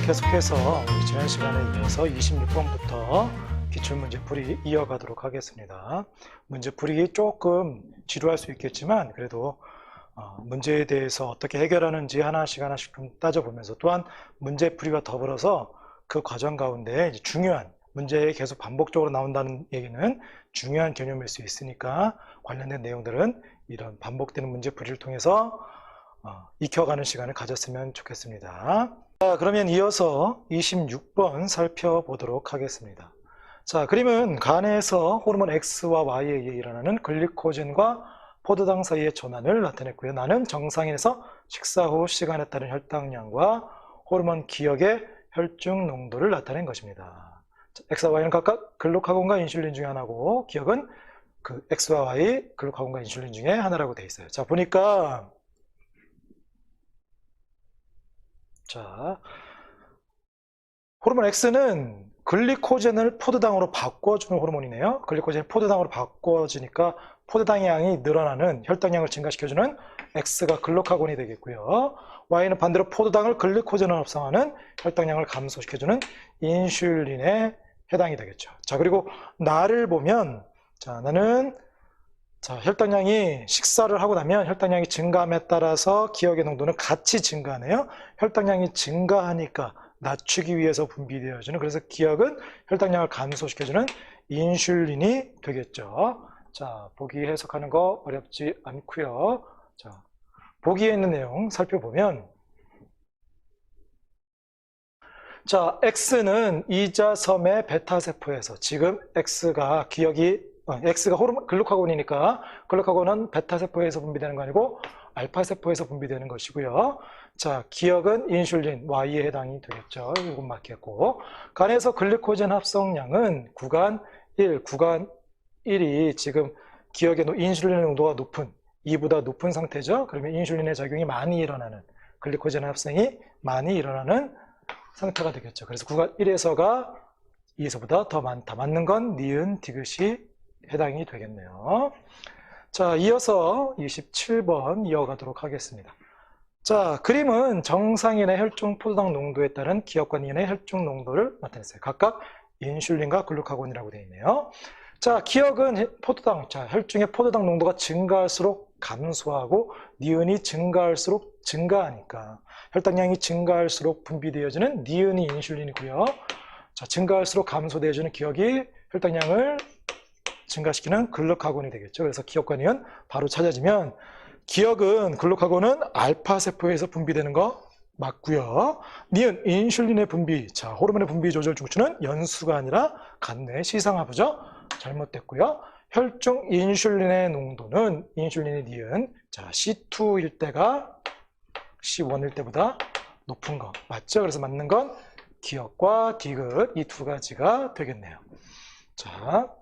계속해서 우리 지난 시간에 이어서 26번부터 기출문제풀이 이어가도록 하겠습니다. 문제풀이 조금 지루할 수 있겠지만 그래도 문제에 대해서 어떻게 해결하는지 하나씩 좀 따져보면서 또한 문제풀이와 더불어서 그 과정 가운데 중요한 문제에 계속 반복적으로 나온다는 얘기는 중요한 개념일 수 있으니까 관련된 내용들은 이런 반복되는 문제풀이를 통해서 익혀가는 시간을 가졌으면 좋겠습니다. 자, 그러면 이어서 26번 살펴보도록 하겠습니다. 자, 그림은 간에서 호르몬 X와 Y에 의해 일어나는 글리코젠과 포도당 사이의 전환을 나타냈고요. 나는 정상인에서 식사 후 시간에 따른 혈당량과 호르몬 기억의 혈중 농도를 나타낸 것입니다. 자, X와 Y는 각각 글루카곤과 인슐린 중에 하나고 기억은 그 X와 Y, 글루카곤과 인슐린 중에 하나라고 되어 있어요. 자, 보니까 자, 호르몬 X는 글리코젠을 포도당으로 바꿔주는 호르몬이네요. 글리코젠이 포도당으로 바꿔지니까 포도당의 양이 늘어나는 혈당량을 증가시켜주는 X가 글루카곤이 되겠고요. Y는 반대로 포도당을 글리코젠으로 합성하는 혈당량을 감소시켜주는 인슐린에 해당이 되겠죠. 자, 그리고 나를 보면 자, 나는 혈당량이 식사를 하고 나면 혈당량이 증가함에 따라서 기억의 농도는 같이 증가하네요. 혈당량이 증가하니까 낮추기 위해서 분비되어지는, 그래서 기억은 혈당량을 감소시켜주는 인슐린이 되겠죠. 자, 보기 해석하는 거 어렵지 않고요. 자, 보기에 있는 내용 살펴보면 자, X는 이자섬의 베타세포에서 지금 X가 호르몬 글루카곤이니까 글루카곤은 베타세포에서 분비되는 거 아니고 알파세포에서 분비되는 것이고요. 자, 기억은 인슐린 Y에 해당이 되겠죠. 이건 맞겠고, 간에서 글루코젠 합성량은 구간 1이 지금 기억의 인슐린 농도가 높은 2보다 높은 상태죠. 그러면 인슐린의 작용이 많이 일어나는, 글루코젠 합성이 많이 일어나는 상태가 되겠죠. 그래서 구간 1에서가 2에서보다 더 많다. 맞는 건 니은, 디귿이 해당이 되겠네요. 자, 이어서 27번 이어가도록 하겠습니다. 자, 그림은 정상인의 혈중 포도당 농도에 따른 기억과 니은의 혈중 농도를 나타냈어요. 각각 인슐린과 글루카곤이라고 되어 있네요. 자, 기억은 포도당, 자, 혈중의 포도당 농도가 증가할수록 감소하고 니은이 증가할수록 증가하니까 혈당량이 증가할수록 분비되어지는 니은이 인슐린이고요. 자, 증가할수록 감소되어지는 기억이 혈당량을 증가시키는 글루카곤이 되겠죠. 그래서 기억과 니은 바로 찾아지면 기억은 글루카곤은 알파세포에서 분비되는 거 맞고요. 니은 인슐린의 분비, 자, 호르몬의 분비 조절 중추는 연수가 아니라 간내 시상하부죠. 잘못됐고요. 혈중 인슐린의 농도는 인슐린의 니은, 자, C2일 때가 C1일 때보다 높은 거 맞죠? 그래서 맞는 건 기억과 디귿 이 두 가지가 되겠네요. 자,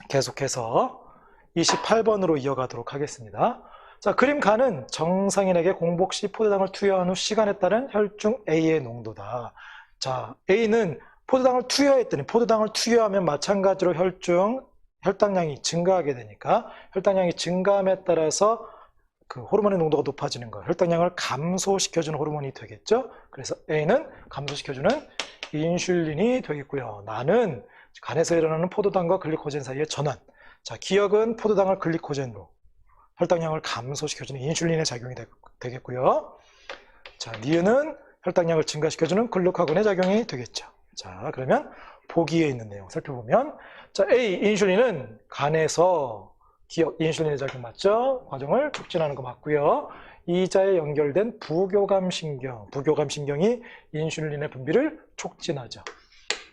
계속해서 28번으로 이어가도록 하겠습니다. 자, 그림 간은 정상인에게 공복 시 포도당을 투여한 후 시간에 따른 혈중 A의 농도다. 자, A는 포도당을 투여했더니 포도당을 투여하면 마찬가지로 혈당량이 증가하게 되니까 혈당량이 증가함에 따라서 그 호르몬의 농도가 높아지는 거, 혈당량을 감소시켜주는 호르몬이 되겠죠. 그래서 A는 감소시켜주는 인슐린이 되겠고요. 나는 간에서 일어나는 포도당과 글리코젠 사이의 전환. 자, 기억은 포도당을 글리코젠으로 혈당량을 감소시켜주는 인슐린의 작용이 되겠고요. 자, 니은은 혈당량을 증가시켜주는 글루카곤의 작용이 되겠죠. 자, 그러면 보기에 있는 내용 살펴보면 자, A, 인슐린은 간에서 기억, 인슐린의 작용 맞죠? 과정을 촉진하는 거 맞고요. 이자에 연결된 부교감신경이 인슐린의 분비를 촉진하죠.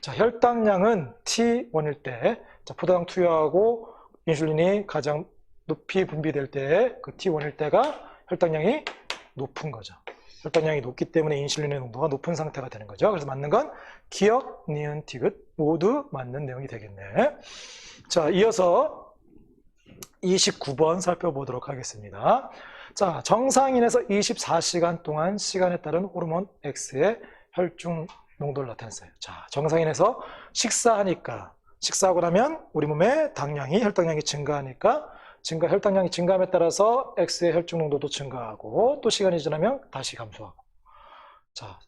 자, 혈당량은 T1일 때, 자, 포도당 투여하고 인슐린이 가장 높이 분비될 때, 그 T1일 때가 혈당량이 높은 거죠. 혈당량이 높기 때문에 인슐린의 농도가 높은 상태가 되는 거죠. 그래서 맞는 건 기억, 니은, 디귿 모두 맞는 내용이 되겠네. 자, 이어서 29번 살펴보도록 하겠습니다. 자, 정상인에서 24시간 동안 시간에 따른 호르몬 X의 혈중 농도를 나타냈어요. 자, 정상인에서 식사하고 나면 우리 몸의 혈당량이 증가하니까 혈당량이 증가함에 따라서 X의 혈중 농도도 증가하고 또 시간이 지나면 다시 감소하고. 자,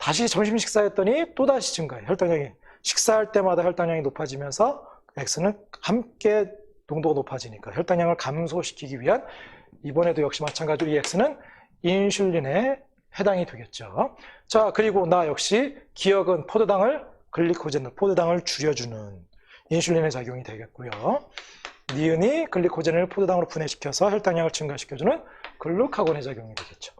다시 점심 식사했더니 또다시 증가해. 혈당량이. 식사할 때마다 혈당량이 높아지면서 X는 함께 농도가 높아지니까 혈당량을 감소시키기 위한 이번에도 역시 마찬가지로 이 X는 인슐린에 해당이 되겠죠. 자, 그리고 나 역시 기억은 포도당을 글리코젠을 포도당을 줄여주는 인슐린의 작용이 되겠고요. 니은이 글리코젠을 포도당으로 분해시켜서 혈당량을 증가시켜주는 글루카곤의 작용이 되겠죠.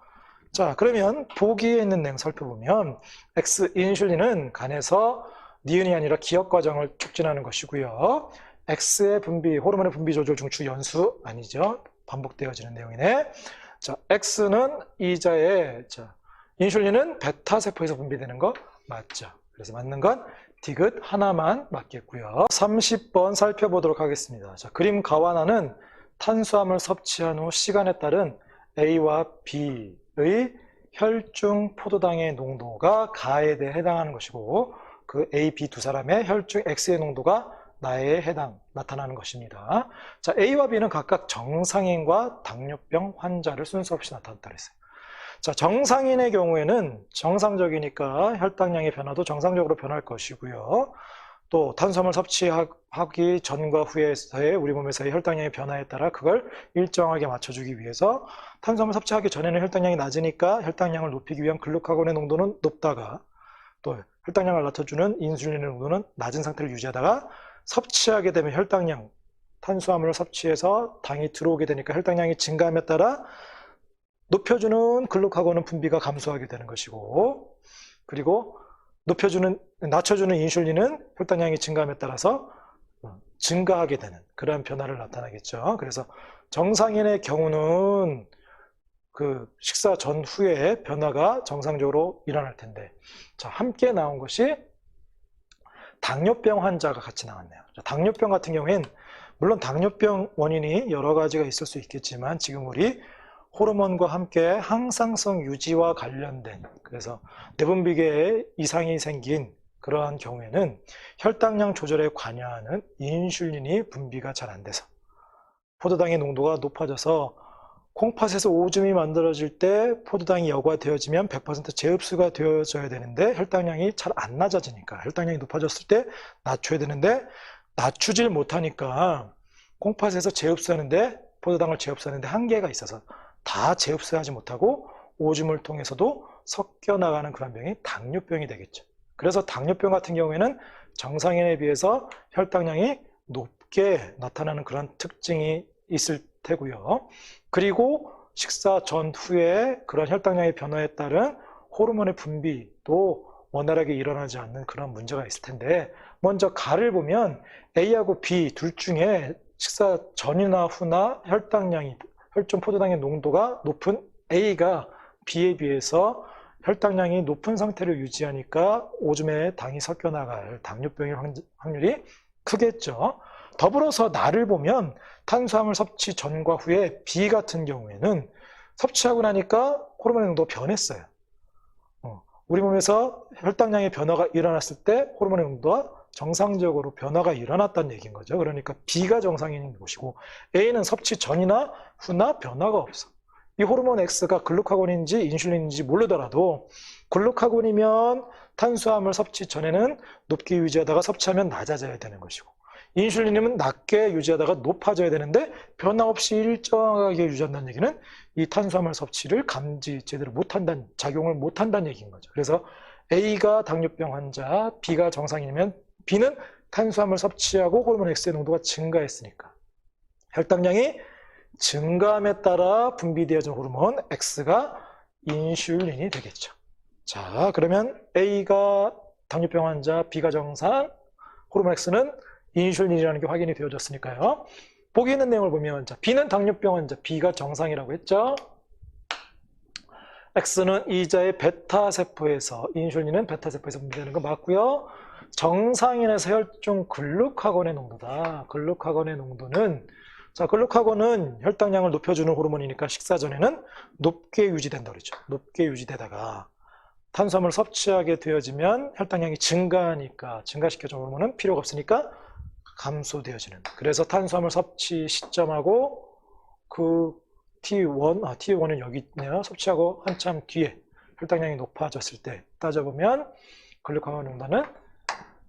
자, 그러면 보기에 있는 내용 살펴보면 X 인슐린은 간에서 니은이 아니라 기억 과정을 촉진하는 것이고요. X의 분비, 호르몬의 분비 조절 중 주연수 아니죠. 반복되어지는 내용이네. 자, X는 이자에, 자, 인슐린은 베타 세포에서 분비되는 거 맞죠. 그래서 맞는 건 디귿 하나만 맞겠고요. 30번 살펴보도록 하겠습니다. 자, 그림 가와나는 탄수화물 섭취한 후 시간에 따른 A와 B의 혈중 포도당의 농도가 가에 대해 해당하는 것이고 그 A, B 두 사람의 혈중 X의 농도가 나에 나타나는 것입니다. 자, A와 B는 각각 정상인과 당뇨병 환자를 순서 없이 나타났다 그랬어요. 자, 정상인의 경우에는 정상적이니까 혈당량의 변화도 정상적으로 변할 것이고요. 또 탄수화물 섭취하기 전과 후에서의 우리 몸에서의 혈당량의 변화에 따라 그걸 일정하게 맞춰주기 위해서 탄수화물 섭취하기 전에는 혈당량이 낮으니까 혈당량을 높이기 위한 글루카곤의 농도는 높다가 또 혈당량을 낮춰주는 인슐린의 농도는 낮은 상태를 유지하다가 섭취하게 되면 혈당량, 탄수화물을 섭취해서 당이 들어오게 되니까 혈당량이 증가함에 따라 높여주는 글루카곤은 분비가 감소하게 되는 것이고 그리고 낮춰주는 인슐린은 혈당량이 증가함에 따라서 증가하게 되는 그러한 변화를 나타나겠죠. 그래서 정상인의 경우는 그 식사 전후에 변화가 정상적으로 일어날 텐데 자, 함께 나온 것이 당뇨병 환자가 같이 나왔네요. 당뇨병 같은 경우엔 물론 당뇨병 원인이 여러 가지가 있을 수 있겠지만 지금 우리 호르몬과 함께 항상성 유지와 관련된 그래서 내분비계에 이상이 생긴 그러한 경우에는 혈당량 조절에 관여하는 인슐린이 분비가 잘 안 돼서 포도당의 농도가 높아져서 콩팥에서 오줌이 만들어질 때 포도당이 여과되어지면 100% 재흡수가 되어져야 되는데 혈당량이 잘 안 낮아지니까 혈당량이 높아졌을 때 낮춰야 되는데 낮추질 못하니까 콩팥에서 재흡수하는데 포도당을 재흡수하는데 한계가 있어서 다 재흡수하지 못하고 오줌을 통해서도 섞여 나가는 그런 병이 당뇨병이 되겠죠. 그래서 당뇨병 같은 경우에는 정상인에 비해서 혈당량이 높게 나타나는 그런 특징이 있을 테고요. 그리고 식사 전후에 그런 혈당량의 변화에 따른 호르몬의 분비도 원활하게 일어나지 않는 그런 문제가 있을 텐데 먼저 가를 보면 A하고 B 둘 중에 식사 전이나 후나 혈중 포도당의 농도가 높은 A가 B에 비해서 혈당량이 높은 상태를 유지하니까 오줌에 당이 섞여 나갈 당뇨병의 확률이 크겠죠. 더불어서 나를 보면 탄수화물 섭취 전과 후에 B 같은 경우에는 섭취하고 나니까 호르몬의 농도가 변했어요. 우리 몸에서 혈당량의 변화가 일어났을 때 호르몬의 농도가 정상적으로 변화가 일어났다는 얘기인 거죠. 그러니까 B가 정상인 것이고 A는 섭취 전이나 후나 변화가 없어. 이 호르몬 X가 글루카곤인지 인슐린인지 모르더라도 글루카곤이면 탄수화물 섭취 전에는 높게 유지하다가 섭취하면 낮아져야 되는 것이고 인슐린이면 낮게 유지하다가 높아져야 되는데 변화 없이 일정하게 유지한다는 얘기는 이 탄수화물 섭취를 감지 제대로 못한다는 작용을 못한다는 얘기인 거죠. 그래서 A가 당뇨병 환자, B가 정상이면 B는 탄수화물 섭취하고 호르몬 X의 농도가 증가했으니까 혈당량이 증가함에 따라 분비되어진 호르몬 X가 인슐린이 되겠죠. 자, 그러면 A가 당뇨병 환자, B가 정상, 호르몬 X는 인슐린이라는 게 확인이 되어졌으니까요. 보기 있는 내용을 보면 자, B는 당뇨병 환자, B가 정상이라고 했죠. X는 이자의 베타세포에서, 인슐린은 베타세포에서 분비되는 거 맞고요. 정상인에서 혈중 글루카곤의 농도다. 글루카곤의 농도는 자, 글루카곤은 혈당량을 높여주는 호르몬이니까 식사 전에는 높게 유지된다 그러죠. 높게 유지되다가 탄수화물 섭취하게 되어지면 혈당량이 증가하니까 증가시켜주는 호르몬은 필요가 없으니까 감소되어지는. 그래서 탄수화물 섭취 시점하고 그 T1은 여기 있네요. 섭취하고 한참 뒤에 혈당량이 높아졌을 때 따져보면 글루카곤 농도는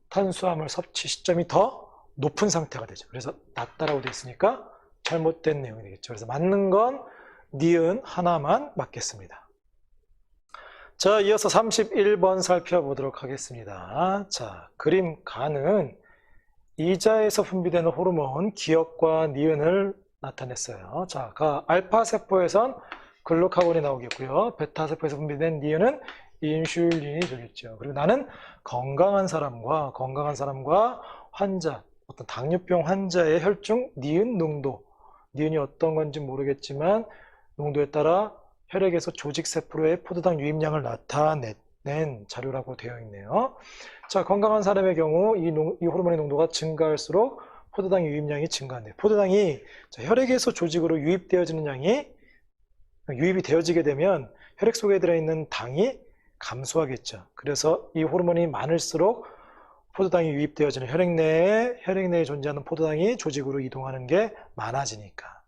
탄수화물 섭취 시점이 더 높은 상태가 되죠. 그래서 낮다라고 되어 있으니까 잘못된 내용이 되겠죠. 그래서 맞는 건 니은 하나만 맞겠습니다. 자, 이어서 31번 살펴보도록 하겠습니다. 자, 그림 가는 이자에서 분비되는 호르몬 기억과 니은을 나타냈어요. 자, 알파세포에선 글루카곤이 나오겠고요. 베타세포에서 분비된 니은은 인슐린이 되겠죠. 그리고 나는 건강한 사람과 환자, 어떤 당뇨병 환자의 혈중 니은 농도, 니은이 어떤 건지 모르겠지만 농도에 따라 혈액에서 조직세포로의 포도당 유입량을 나타낸 자료라고 되어 있네요. 자, 건강한 사람의 경우 이 호르몬의 농도가 증가할수록 포도당 유입량이 증가한대요. 포도당이 혈액에서 조직으로 유입되어지는 양이 유입이 되어지게 되면 혈액 속에 들어있는 당이 감소하겠죠. 그래서 이 호르몬이 많을수록 포도당이 유입되어지는 혈액 내에 존재하는 포도당이 조직으로 이동하는 게 많아지니까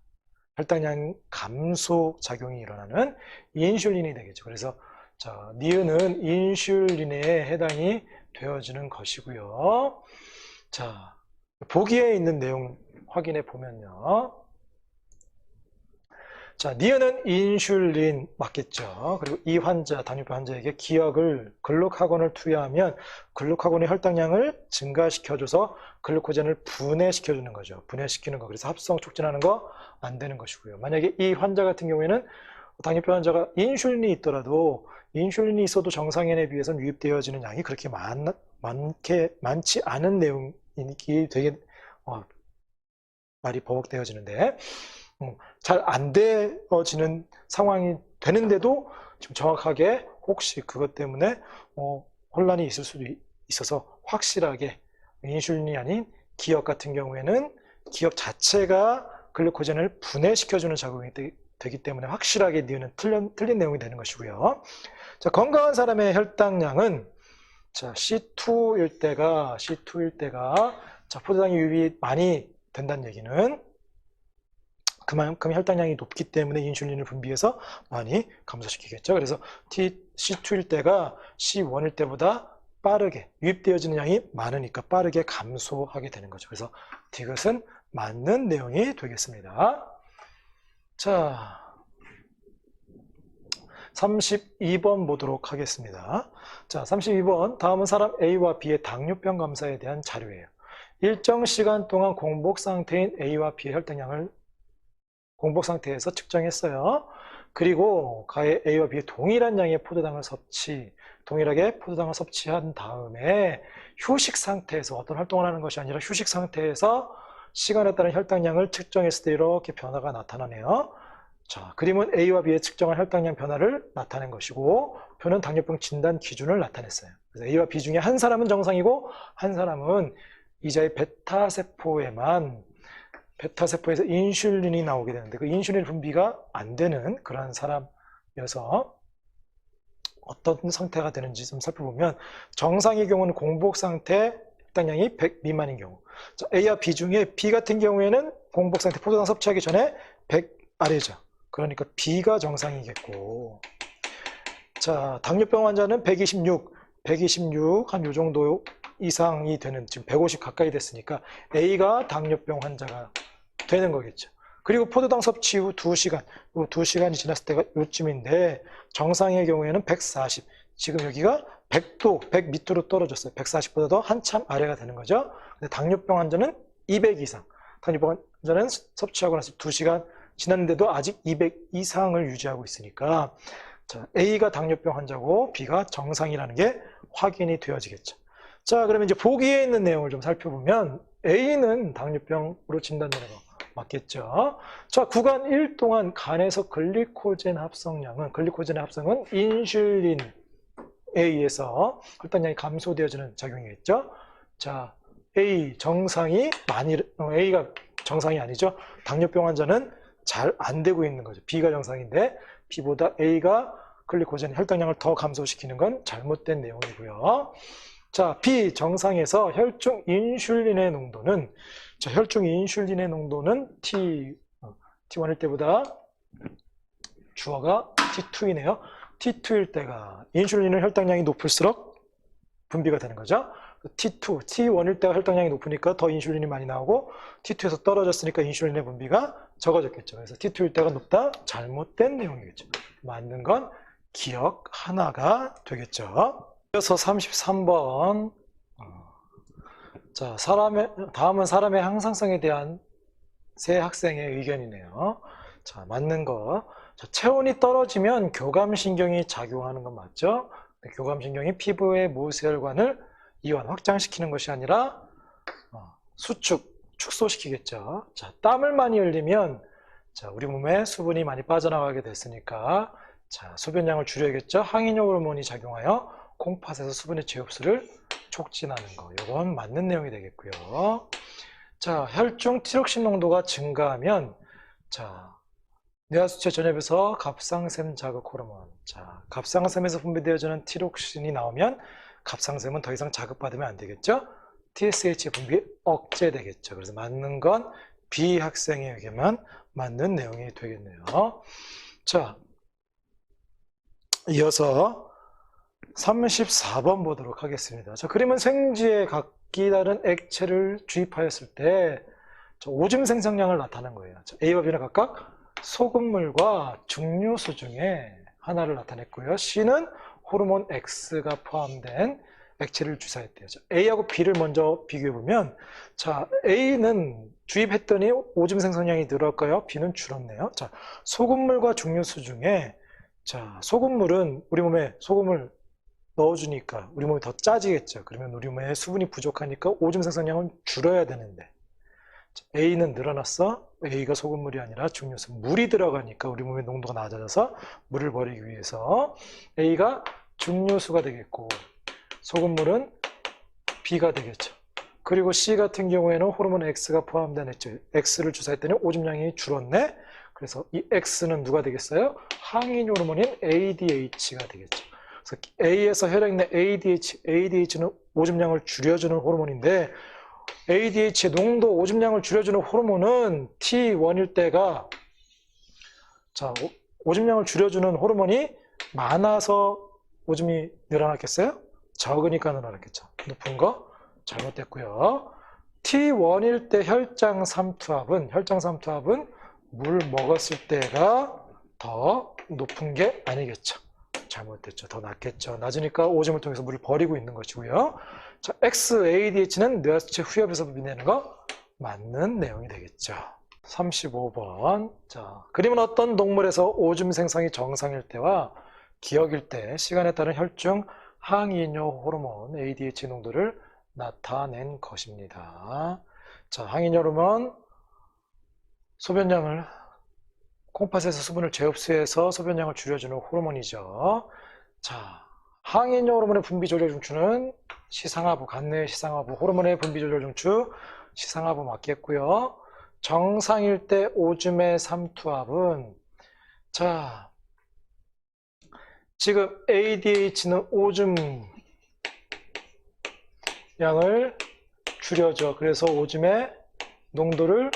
혈당량 감소 작용이 일어나는 인슐린이 되겠죠. 그래서 자, 니은은 인슐린에 해당이 되어지는 것이고요. 자, 보기에 있는 내용 확인해 보면요. 자, 니은은 인슐린 맞겠죠. 그리고 이 환자, 당뇨병 환자에게 기억을 글루카곤을 투여하면 글루카곤의 혈당량을 증가시켜줘서 글루코젠을 분해시켜주는 거죠. 분해시키는 거. 그래서 합성 촉진하는 거 안 되는 것이고요. 만약에 이 환자 같은 경우에는 당뇨병 환자가 인슐린이 있더라도 인슐린이 있어도 정상인에 비해서는 유입되어지는 양이 그렇게 많지 않은 내용이 되게 말이 버벅되어지는데 잘 안 되어지는 상황이 되는데도 지금 정확하게 혹시 그것 때문에 혼란이 있을 수도 있어서 확실하게 인슐린이 아닌 기억 같은 경우에는 기억 자체가 글루코젠을 분해시켜주는 작용이 되기 때문에 확실하게 니은은 틀린 내용이 되는 것이고요. 자, 건강한 사람의 혈당량은 자, C2일 때가 자, 포도당이 유입이 많이 된다는 얘기는 그만큼 혈당량이 높기 때문에 인슐린을 분비해서 많이 감소시키겠죠. 그래서 C2일 때가 C1일 때보다 빠르게 유입되어지는 양이 많으니까 빠르게 감소하게 되는 거죠. 그래서 디귿은 맞는 내용이 되겠습니다. 자, 32번 보도록 하겠습니다. 자, 32번. 다음은 사람 A와 B의 당뇨병 검사에 대한 자료예요. 일정 시간 동안 공복 상태인 A와 B의 혈당량을 공복 상태에서 측정했어요. 그리고 가해 A와 B의 동일한 양의 동일하게 포도당을 섭취한 다음에 휴식 상태에서 어떤 활동을 하는 것이 아니라 휴식 상태에서 시간에 따른 혈당량을 측정했을 때 이렇게 변화가 나타나네요. 자, 그림은 A와 B의 측정한 혈당량 변화를 나타낸 것이고 표는 당뇨병 진단 기준을 나타냈어요. 그래서 A와 B 중에 한 사람은 정상이고 한 사람은 이자의 베타세포에서 인슐린이 나오게 되는데 그 인슐린 분비가 안 되는 그런 사람이어서 어떤 상태가 되는지 좀 살펴보면 정상의 경우는 공복 상태 혈당량이 100 미만인 경우. 자, A와 B 중에 B 같은 경우에는 공복 상태 포도당 섭취하기 전에 100 아래죠. 그러니까 B가 정상이겠고. 자, 당뇨병 환자는 126 한 요 정도 이상이 되는 지금 150 가까이 됐으니까 A가 당뇨병 환자가 되는 거겠죠. 그리고 포도당 섭취 후 2시간, 2시간이 지났을 때가 요쯤인데 정상의 경우에는 140, 지금 여기가 100도, 100 밑으로 떨어졌어요. 140보다도 한참 아래가 되는 거죠. 근데 당뇨병 환자는 200 이상, 당뇨병 환자는 섭취하고 나서 2시간 지났는데도 아직 200 이상을 유지하고 있으니까 자, A가 당뇨병 환자고 B가 정상이라는 게 확인이 되어지겠죠. 자, 그러면 이제 보기에 있는 내용을 좀 살펴보면 A는 당뇨병으로 진단되는 거 맞겠죠. 자, 구간 1 동안 간에서 글리코젠의 합성은 인슐린에 의해서 혈당량이 감소되어지는 작용이겠죠. 자, A가 정상이 아니죠. 당뇨병 환자는 잘 안 되고 있는 거죠. B가 정상인데 B보다 A가 글리코젠 혈당량을 더 감소시키는 건 잘못된 내용이고요. 자, B 정상에서 혈중 인슐린의 농도는 T1일 때보다 주어가 T2이네요. T2일 때가 인슐린은 혈당량이 높을수록 분비가 되는 거죠. T2, T1일 때가 혈당량이 높으니까 더 인슐린이 많이 나오고 T2에서 떨어졌으니까 인슐린의 분비가 적어졌겠죠. 그래서 T2일 때가 높다. 잘못된 내용이겠죠. 맞는 건 기억 하나가 되겠죠. 이어서 33번. 자, 다음은 사람의 항상성에 대한 세 학생의 의견이네요. 자, 맞는 거. 자, 체온이 떨어지면 교감신경이 작용하는 건 맞죠? 교감신경이 피부의 모세혈관을 이완, 확장시키는 것이 아니라 축소시키겠죠. 자, 땀을 많이 흘리면 자, 우리 몸에 수분이 많이 빠져나가게 됐으니까 자, 소변량을 줄여야겠죠. 항인효 호르몬이 작용하여 콩팥에서 수분의 재흡수를 촉진하는 거. 이건 맞는 내용이 되겠고요. 자, 혈중 티록신 농도가 증가하면 자, 뇌하수체 전엽에서 갑상샘 자극 호르몬. 자, 갑상샘에서 분비되어지는 티록신이 나오면 갑상샘은 더 이상 자극받으면 안 되겠죠? TSH 분비 억제되겠죠. 그래서 맞는 건 B 학생의 의견만 맞는 내용이 되겠네요. 자, 이어서 34번 보도록 하겠습니다. 자, 그림은 생쥐에 각기 다른 액체를 주입하였을 때 오줌 생성량을 나타낸 거예요. 자, A와 B는 각각 소금물과 중류수 중에 하나를 나타냈고요. C는 호르몬 X가 포함된 액체를 주사했대요. 자, A하고 B를 먼저 비교해보면 자, A는 주입했더니 오줌 생성량이 늘었고요. B는 줄었네요. 자, 소금물과 중류수 중에 자, 소금물은 우리 몸에 소금을 넣어주니까 우리 몸이 더 짜지겠죠. 그러면 우리 몸에 수분이 부족하니까 오줌 생성량은 줄어야 되는데 자, A는 늘어났어. A가 소금물이 아니라 중류수 물이 들어가니까 우리 몸의 농도가 낮아져서 물을 버리기 위해서 A가 중류수가 되겠고 소금물은 B가 되겠죠. 그리고 C 같은 경우에는 호르몬 X가 포함된 액체 X를 주사했더니 오줌량이 줄었네. 그래서 이 X는 누가 되겠어요? 항인 호르몬인 ADH가 되겠죠. 그래서 A에서 혈액 내 ADH는 오줌량을 줄여주는 호르몬인데 ADH의 농도, 오줌량을 줄여주는 호르몬은 T1일 때가 자, 오줌량을 줄여주는 호르몬이 많아서 오줌이 늘어났겠어요? 적으니까 늘어났겠죠. 높은 거 잘못됐고요. T1일 때 혈장 삼투압은 물 먹었을 때가 더 높은 게 아니겠죠. 잘못됐죠. 더 낮겠죠. 낮으니까 오줌을 통해서 물을 버리고 있는 것이고요. 자, XADH는 뇌하수체 후엽에서 분비되는 거 맞는 내용이 되겠죠. 35번. 자, 그림은 어떤 동물에서 오줌 생성이 정상일 때와 기억일 때 시간에 따른 혈중 항이뇨 호르몬 ADH 농도를 나타낸 것입니다. 자, 항이뇨 호르몬 소변량을 콩팥에서 수분을 재흡수해서 소변량을 줄여주는 호르몬이죠. 자, 항이뇨 호르몬의 분비 조절 중추는 시상하부, 간내 시상하부, 호르몬의 분비 조절 중추 시상하부 맞겠고요. 정상일 때 오줌의 삼투압은 자, 지금 ADH는 오줌 양을 줄여줘. 그래서 오줌의 농도를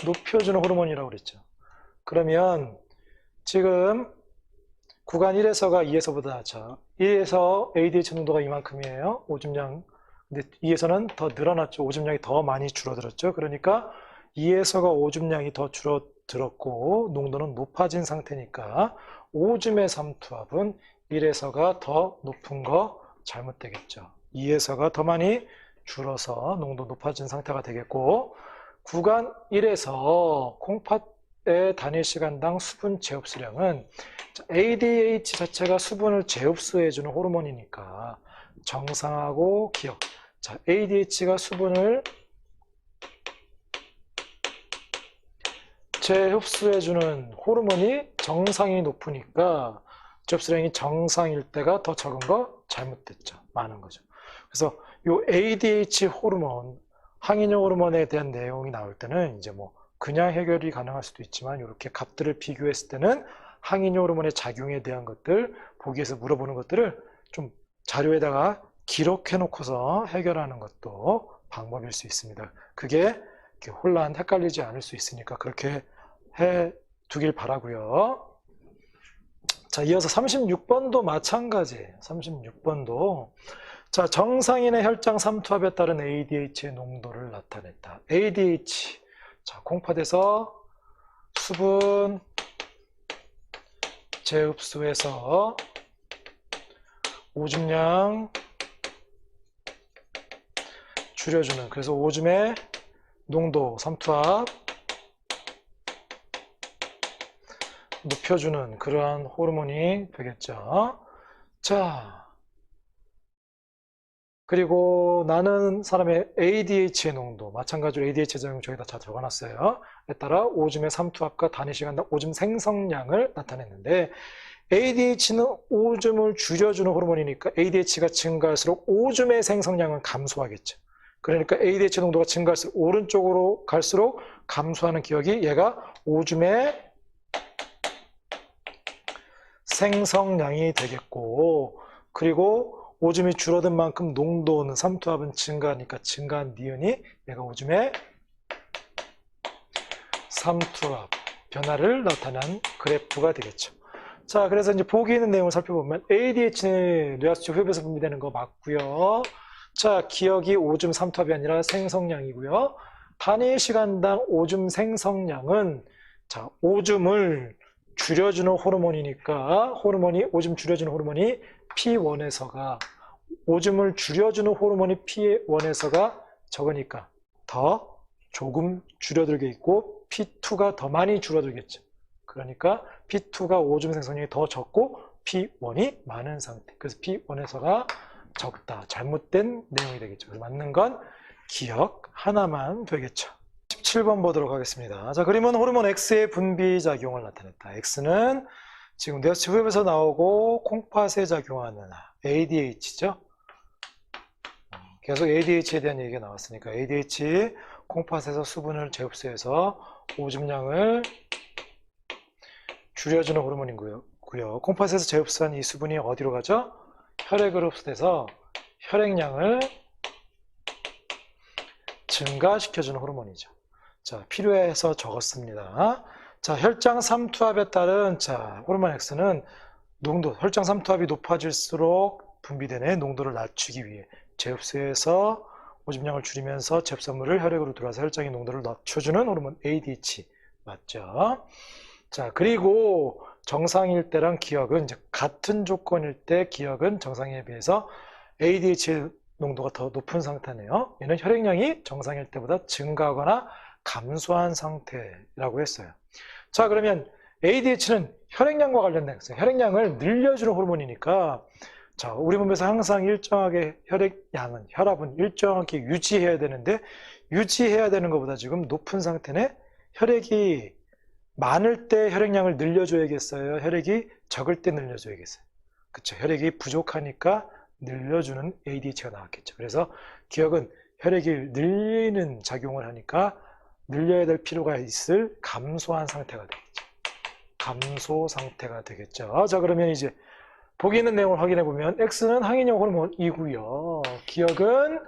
높여주는 호르몬이라고 그랬죠. 그러면 지금 구간 1에서가 2에서보다 낮죠. 1에서 ADH 농도가 이만큼이에요. 오줌량. 근데 2에서는 더 늘어났죠. 오줌량이 더 많이 줄어들었죠. 그러니까 2에서가 오줌량이 더 줄어들었고 농도는 높아진 상태니까 오줌의 삼투압은 1에서가 더 높은 거 잘못되겠죠. 2에서가 더 많이 줄어서 농도 높아진 상태가 되겠고 구간 1에서 콩팥의 단위 시간당 수분 재흡수량은 ADH 자체가 수분을 재흡수해주는 호르몬이니까 정상하고 기억. 자, ADH가 수분을 재흡수해주는 호르몬이 정상이 높으니까 재흡수량이 정상일 때가 더 적은 거 잘못됐죠. 많은 거죠. 그래서 이 ADH 호르몬, 항이뇨 호르몬에 대한 내용이 나올 때는 이제 뭐 그냥 해결이 가능할 수도 있지만 이렇게 값들을 비교했을 때는 항이뇨 호르몬의 작용에 대한 것들 보기 위해서 물어보는 것들을 좀 자료에다가 기록해 놓고서 해결하는 것도 방법일 수 있습니다. 그게 헷갈리지 않을 수 있으니까 그렇게 해 두길 바라고요. 자, 이어서 36번도 마찬가지예요. 36번도. 자, 정상인의 혈장 삼투압에 따른 ADH의 농도를 나타냈다. ADH. 자, 콩팥에서 수분 재흡수해서 오줌량 줄여주는, 그래서 오줌의 농도, 삼투압 높여주는 그러한 호르몬이 되겠죠. 자, 그리고 나는 사람의 ADH의 농도, 마찬가지로 ADH의 작용 저기다 다 적어놨어요. 에 따라 오줌의 삼투압과 단위 시간당 오줌 생성량을 나타냈는데, ADH는 오줌을 줄여주는 호르몬이니까 ADH가 증가할수록 오줌의 생성량은 감소하겠죠. 그러니까 ADH 농도가 증가할수록 오른쪽으로 갈수록 감소하는 기억이 얘가 오줌의 생성량이 되겠고, 그리고 오줌이 줄어든 만큼 농도는 삼투압은 증가하니까 증가한 니은이 얘가 오줌의 삼투압 변화를 나타난 그래프가 되겠죠. 자, 그래서 이제 보기 있는 내용을 살펴보면 ADH는 뇌하수체 후엽에서 분비되는 거 맞고요. 자, 기억이 오줌 삼투압이 아니라 생성량이고요. 단위 시간당 오줌 생성량은, 자, 오줌을 줄여주는 호르몬이니까 호르몬이, 오줌 줄여주는 호르몬이 P1에서가, 오줌을 줄여주는 호르몬이 P1에서가 적으니까 더 조금 줄어들게 있고 P2가 더 많이 줄어들겠죠. 그러니까 P2가 오줌 생성량이 더 적고 P1이 많은 상태. 그래서 P1에서가 적다. 잘못된 내용이 되겠죠. 그래서 맞는 건 기억 하나만 되겠죠. 17번 보도록 하겠습니다. 자, 그림은 호르몬 X의 분비 작용을 나타냈다. X는 지금 뇌하수체 후엽에서 나오고 콩팥에 작용하는 ADH죠. 계속 ADH에 대한 얘기가 나왔으니까 ADH, 콩팥에서 수분을 재흡수해서 오줌량을 줄여주는 호르몬이고요. 콩팥에서 재흡수한 이 수분이 어디로 가죠? 혈액으로 흡수돼서 혈액량을 증가시켜주는 호르몬이죠. 자, 필요해서 적었습니다. 자, 혈장 삼투압에 따른, 자, 호르몬 X는 농도, 혈장 삼투압이 높아질수록 분비되는 농도를 낮추기 위해 재흡수해서 오줌량을 줄이면서 잽선물을 혈액으로 들어와서 혈장의 농도를 낮춰주는 호르몬 ADH 맞죠? 자, 그리고 정상일 때랑 기억은, 이제 같은 조건일 때 기억은 정상에 비해서 ADH의 농도가 더 높은 상태네요. 얘는 혈액량이 정상일 때보다 증가하거나 감소한 상태라고 했어요. 자, 그러면 ADH는 혈액량과 관련된 거예요. 혈액량을 늘려주는 호르몬이니까, 자, 우리 몸에서 항상 일정하게 혈액량은, 혈압은 일정하게 유지해야 되는데, 유지해야 되는 것보다 지금 높은 상태네. 혈액이 많을 때 혈액량을 늘려줘야겠어요? 혈액이 적을 때 늘려줘야겠어요? 그쵸? 혈액이 부족하니까 늘려주는 ADH가 나왔겠죠. 그래서 기억은 혈액이 늘리는 작용을 하니까 늘려야 될 필요가 있을 감소한 상태가 되겠죠. 감소 상태가 되겠죠. 자, 그러면 이제 보기 있는 내용을 확인해 보면 X는 항인형 호르몬이고요. 기억은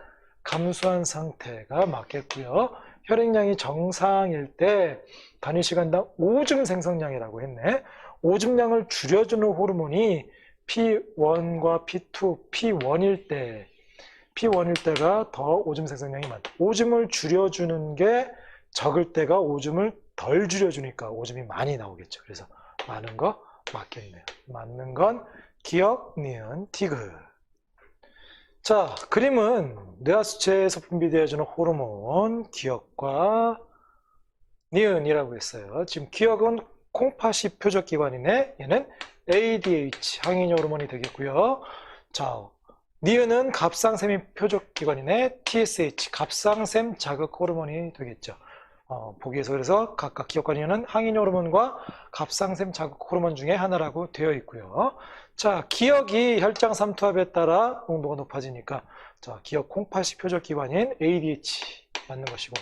감소한 상태가 맞겠고요. 혈액량이 정상일 때 단위 시간당 오줌 생성량이라고 했네. 오줌량을 줄여주는 호르몬이 P1과 P2, P1일 때가 더 오줌 생성량이 많다. 오줌을 줄여주는 게 적을 때가 오줌을 덜 줄여주니까 오줌이 많이 나오겠죠. 그래서 많은 거 맞겠네요. 맞는 건 기억, 니은, 티그. 자, 그림은 뇌하수체에서 분비되어주는 호르몬 기억과 니은이라고 했어요. 지금 기억은 콩팥이 표적기관이네. 얘는 ADH, 항인형 호르몬이 되겠고요. 자, 니은은 갑상샘이 표적기관이네. TSH, 갑상샘 자극 호르몬이 되겠죠. 보기에서 그래서 각각 기억과 니은은 항인형 호르몬과 갑상샘 자극 호르몬 중에 하나라고 되어 있고요. 자, 기억이 혈장 삼투압에 따라 농도가 높아지니까, 자, 기억 콩팥이 표적기관인 ADH 맞는 것이고,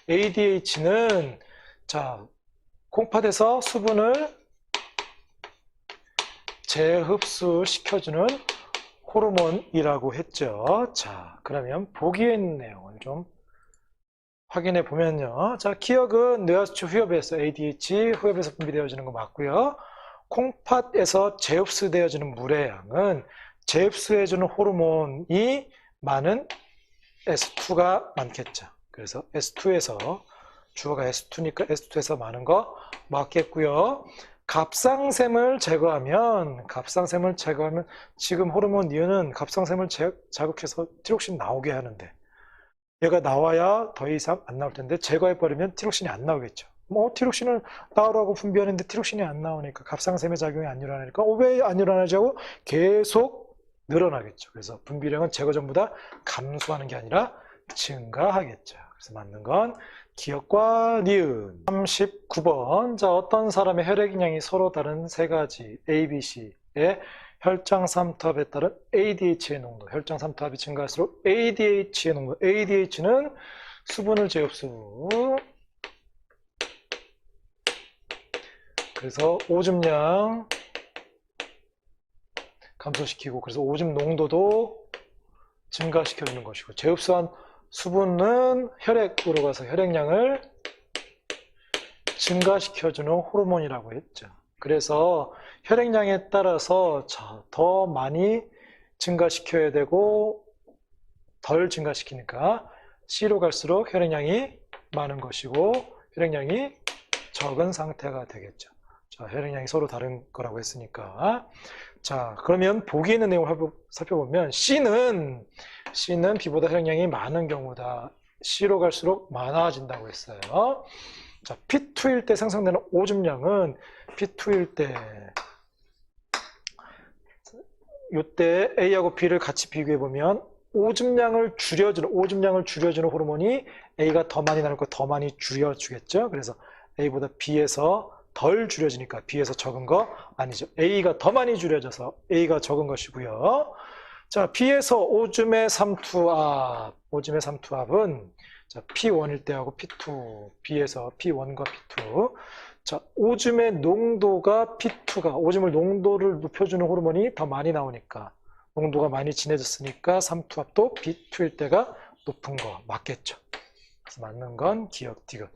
ADH는 자, 콩팥에서 수분을 재흡수시켜주는 호르몬이라고 했죠. 자, 그러면 보기에 있는 내용을 좀 확인해 보면요. 자, 기억은 뇌하수체 후엽에서 ADH 후엽에서 분비되어지는 거 맞고요. 콩팥에서 재흡수되어지는 물의 양은 재흡수해주는 호르몬이 많은 S2가 많겠죠. 그래서 S2에서 주어가 S2니까 S2에서 많은 거 맞겠고요. 갑상샘을 제거하면 지금 호르몬 U는 갑상샘을 자극해서 티록신 나오게 하는데 얘가 나와야 더 이상 안 나올 텐데 제거해버리면 티록신이 안 나오겠죠. 뭐 티록신을 나오라고 분비하는데 티록신이 안 나오니까 갑상샘의 작용이 안 일어나니까 왜 안 일어나지 하고 계속 늘어나겠죠. 그래서 분비량은 제거 전보다 감소하는 게 아니라 증가하겠죠. 그래서 맞는 건 기억과 니은. 39번. 자, 어떤 사람의 혈액량이 서로 다른 세 가지 A, B, C의 혈장 삼투압에 따른 ADH의 농도, 혈장 삼투압이 증가할수록 ADH의 농도, ADH는 수분을 재흡수, 그래서 오줌량 감소시키고, 그래서 오줌 농도도 증가시켜주는 것이고, 재흡수한 수분은 혈액으로 가서 혈액량을 증가시켜주는 호르몬이라고 했죠. 그래서 혈액량에 따라서 더 많이 증가시켜야 되고 덜 증가시키니까 C로 갈수록 혈액량이 많은 것이고 혈액량이 적은 상태가 되겠죠. 자, 혈액량이 서로 다른 거라고 했으니까. 자, 그러면 보기 있는 내용을 살펴보면 C는 B보다 혈액량이 많은 경우다. C로 갈수록 많아진다고 했어요. 자, P2일 때 생성되는 오줌량은 P2일 때 이때 A하고 B를 같이 비교해 보면 오줌량을 줄여주는 호르몬이 A가 더 많이 나올 거 더 많이 줄여주겠죠. 그래서 A보다 B에서 덜 줄여지니까 B에서 적은 거 아니죠. A가 더 많이 줄여져서 A가 적은 것이고요. 자, B에서 오줌의 삼투압은 자, P1일 때하고 P2, B에서 P1과 P2. 자, 오줌의 농도가 P2가 오줌을 농도를 높여주는 호르몬이 더 많이 나오니까 농도가 많이 진해졌으니까 삼투압도 P2일 때가 높은 거 맞겠죠. 그래서 맞는 건 기억, 디귿.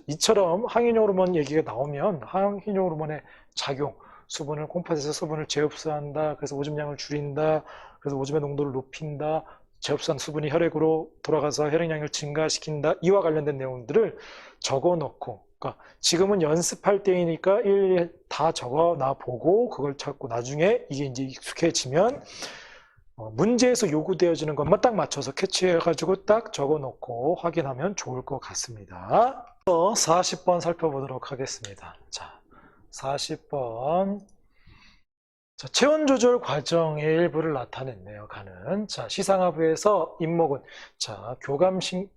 이처럼 항인효 호르몬 얘기가 나오면 항인효 호르몬의 작용, 콩팥에서 수분을 재흡수한다. 그래서 오줌량을 줄인다. 그래서 오줌의 농도를 높인다. 재흡수한 수분이 혈액으로 돌아가서 혈액량을 증가시킨다. 이와 관련된 내용들을 적어놓고, 그러니까 지금은 연습할 때이니까 일일이 다 적어놔 보고 그걸 찾고 나중에 이게 이제 익숙해지면 문제에서 요구되어지는 것만 딱 맞춰서 캐치해가지고 딱 적어놓고 확인하면 좋을 것 같습니다. 40번 살펴보도록 하겠습니다. 자, 40번. 자, 체온 조절 과정의 일부를 나타냈네요. 자, 시상하부에서 잇목은, 자,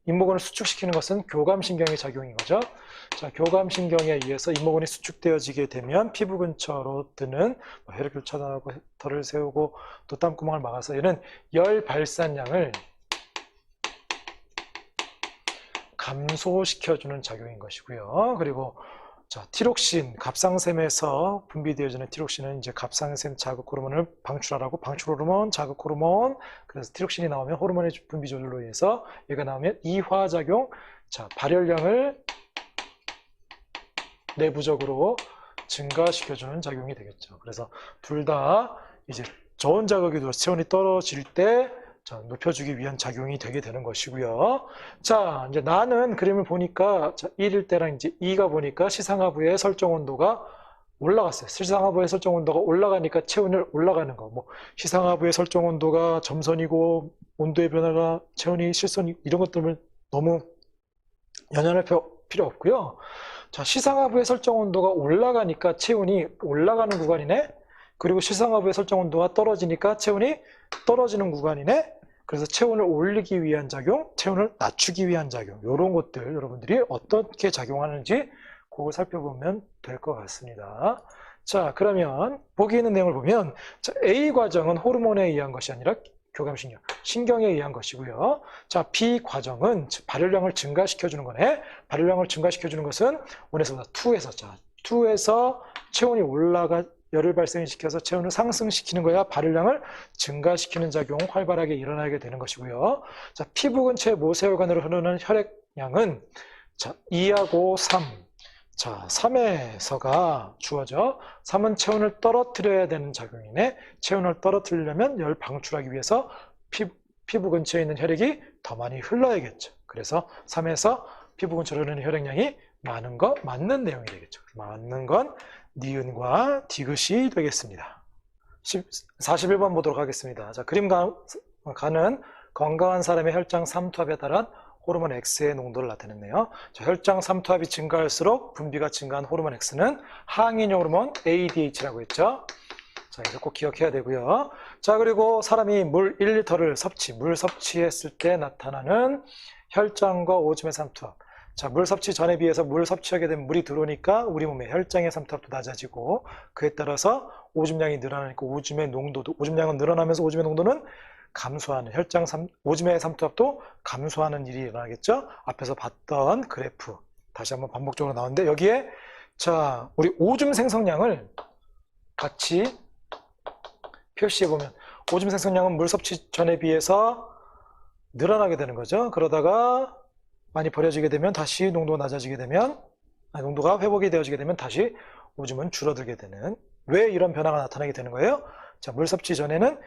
잇목원을 수축시키는 것은 교감신경의 작용인 거죠. 자, 교감신경에 의해서 잇목원이 수축되어지게 되면 피부 근처로 드는 혈액을 차단하고 털을 세우고 또 땀구멍을 막아서 얘는 열 발산량을 감소시켜주는 작용인 것이고요. 그리고 자, 티록신, 갑상샘에서 분비되어지는 티록신은 이제 갑상샘 자극 호르몬을 방출하라고 방출 호르몬, 자극 호르몬. 그래서 티록신이 나오면 호르몬의 분비 조절로 인해서 얘가 나오면 이화작용, 자, 발열량을 내부적으로 증가시켜주는 작용이 되겠죠. 그래서 둘 다 이제 저온 자극이 들어서 체온이 떨어질 때 자, 높여주기 위한 작용이 되게 되는 것이고요. 자, 이제 나는 그림을 보니까 자, 1일 때랑 이제 2가 보니까 시상하부의 설정 온도가 올라갔어요. 시상하부의 설정 온도가 올라가니까 체온이 올라가는 거. 뭐 시상하부의 설정 온도가 점선이고 온도의 변화가 체온이 실선 이런 것들을 너무 연연할 필요 없고요. 자, 시상하부의 설정 온도가 올라가니까 체온이 올라가는 구간이네. 그리고 시상하부의 설정 온도가 떨어지니까 체온이 떨어지는 구간이네. 그래서 체온을 올리기 위한 작용, 체온을 낮추기 위한 작용, 이런 것들 여러분들이 어떻게 작용하는지 그걸 살펴보면 될 것 같습니다. 자, 그러면 보기 있는 내용을 보면 자, A 과정은 호르몬에 의한 것이 아니라 교감신경, 신경에 의한 것이고요. 자, B 과정은 발열량을 증가시켜주는 거네. 발열량을 증가시켜주는 것은 1에서보다 2에서, 자, 2에서 체온이 올라가 열을 발생시켜서 체온을 상승시키는 거야 발열량을 증가시키는 작용 활발하게 일어나게 되는 것이고요. 자, 피부 근처의 모세혈관으로 흐르는 혈액량은 자, 2하고 3, 자, 3에서가 주어져. 3은 체온을 떨어뜨려야 되는 작용이네. 체온을 떨어뜨리려면 열 방출하기 위해서 피부 근처에 있는 혈액이 더 많이 흘러야겠죠. 그래서 3에서 피부 근처로 흐르는 혈액량이 많은 거 맞는 내용이 되겠죠. 맞는 건 니은과 디귿이 되겠습니다. 41번 보도록 하겠습니다. 자, 그림 가는 건강한 사람의 혈장 삼투압에 따른 호르몬 X의 농도를 나타냈네요. 자, 혈장 삼투압이 증가할수록 분비가 증가한 호르몬 X는 항인형 호르몬 ADH라고 했죠. 자, 이거 꼭 기억해야 되고요. 자, 그리고 사람이 물 1리터를 물 섭취했을 때 나타나는 혈장과 오줌의 삼투압. 자, 물 섭취 전에 비해서 물 섭취하게 되면 물이 들어오니까 우리 몸에 혈장의 삼투압도 낮아지고, 그에 따라서 오줌량이 늘어나니까 오줌의 농도도, 오줌량은 늘어나면서 오줌의 농도는 감소하는, 오줌의 삼투압도 감소하는 일이 일어나겠죠. 앞에서 봤던 그래프 다시 한번 반복적으로 나오는데, 여기에 자, 우리 오줌 생성량을 같이 표시해 보면, 오줌 생성량은 물 섭취 전에 비해서 늘어나게 되는 거죠. 그러다가 많이 버려지게 되면 다시 농도가 낮아지게 되면, 농도가 회복이 되어지게 되면 다시 오줌은 줄어들게 되는, 왜 이런 변화가 나타나게 되는 거예요? 자, 물 섭취 전에는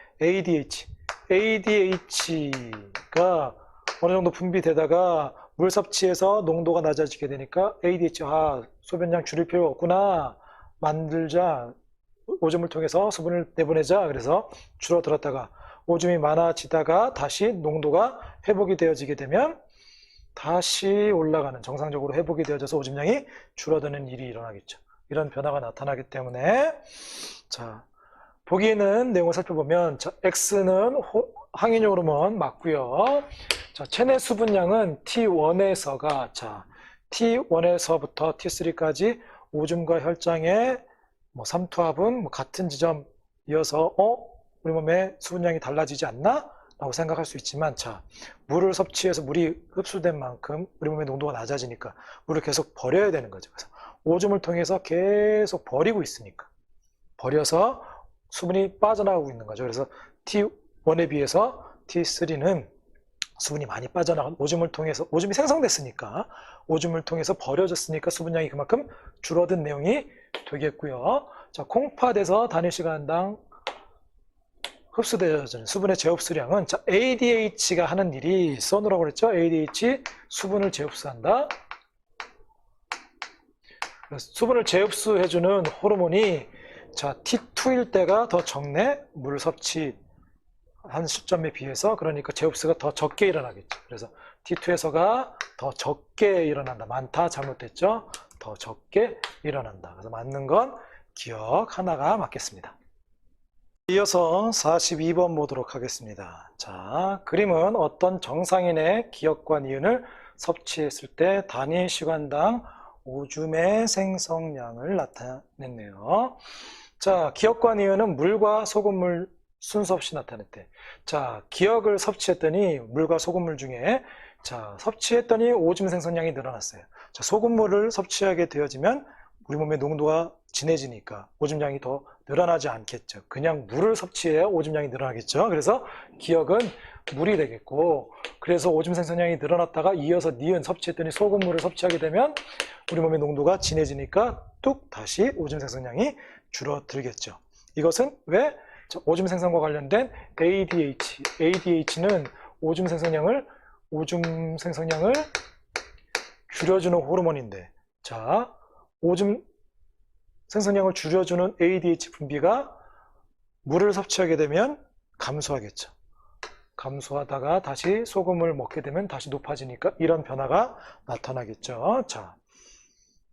ADH가 어느 정도 분비되다가 물 섭취해서 농도가 낮아지게 되니까 ADH, 소변량 줄일 필요가 없구나, 만들자, 오줌을 통해서 수분을 내보내자. 그래서 줄어들었다가 오줌이 많아지다가 다시 농도가 회복이 되어지게 되면 다시 올라가는, 정상적으로 회복이 되어져서 오줌량이 줄어드는 일이 일어나겠죠. 이런 변화가 나타나기 때문에, 자, 보기에는 내용을 살펴보면, 자, X는 항인형 호르몬 맞고요. 자, 체내 수분량은 T1에서가, 자, T1에서부터 T3까지 오줌과 혈장의 삼투압은 같은 지점이어서 우리 몸에 수분량이 달라지지 않나? 라고 생각할 수 있지만, 자, 물을 섭취해서 물이 흡수된 만큼 우리 몸의 농도가 낮아지니까 물을 계속 버려야 되는 거죠. 그래서 오줌을 통해서 계속 버리고 있으니까, 버려서 수분이 빠져나가고 있는 거죠. 그래서 T1에 비해서 T3는 수분이 많이 빠져나간, 오줌을 통해서, 오줌이 생성됐으니까, 오줌을 통해서 버려졌으니까 수분량이 그만큼 줄어든 내용이 되겠고요. 자, 콩팥에서 단위 시간당 흡수되어지는 수분의 재흡수량은, 자, ADH가 하는 일이, 써놓으라고 그랬죠? ADH, 수분을 재흡수한다. 수분을 재흡수해주는 호르몬이, 자, T2일 때가 더 적네? 물 섭취 한 시점에 비해서. 그러니까 재흡수가 더 적게 일어나겠죠. 그래서 T2에서가 더 적게 일어난다. 많다, 잘못됐죠? 더 적게 일어난다. 그래서 맞는 건 기억 하나가 맞겠습니다. 이어서 42번 보도록 하겠습니다. 자, 그림은 어떤 정상인의 기억과 니은을 섭취했을 때 단위 시간당 오줌의 생성량을 나타냈네요. 자, 기억과 니은은 물과 소금물 순서 없이 나타냈대. 자, 기억을 섭취했더니 물과 소금물 중에, 자, 섭취했더니 오줌 생성량이 늘어났어요. 자, 소금물을 섭취하게 되어지면 우리 몸의 농도가 진해지니까 오줌량이 더 늘어나지 않겠죠. 그냥 물을 섭취해야 오줌량이 늘어나겠죠. 그래서 기억은 물이 되겠고, 그래서 오줌 생성량이 늘어났다가 이어서 니은 섭취했더니 소금물을 섭취하게 되면 우리 몸의 농도가 진해지니까 뚝 다시 오줌 생성량이 줄어들겠죠. 이것은 왜? 오줌 생성과 관련된 ADH는 오줌 생성량을 줄여주는 호르몬인데, 자, 오줌 생성량을 줄여주는 ADH 분비가 물을 섭취하게 되면 감소하겠죠. 감소하다가 다시 소금을 먹게 되면 다시 높아지니까 이런 변화가 나타나겠죠. 자,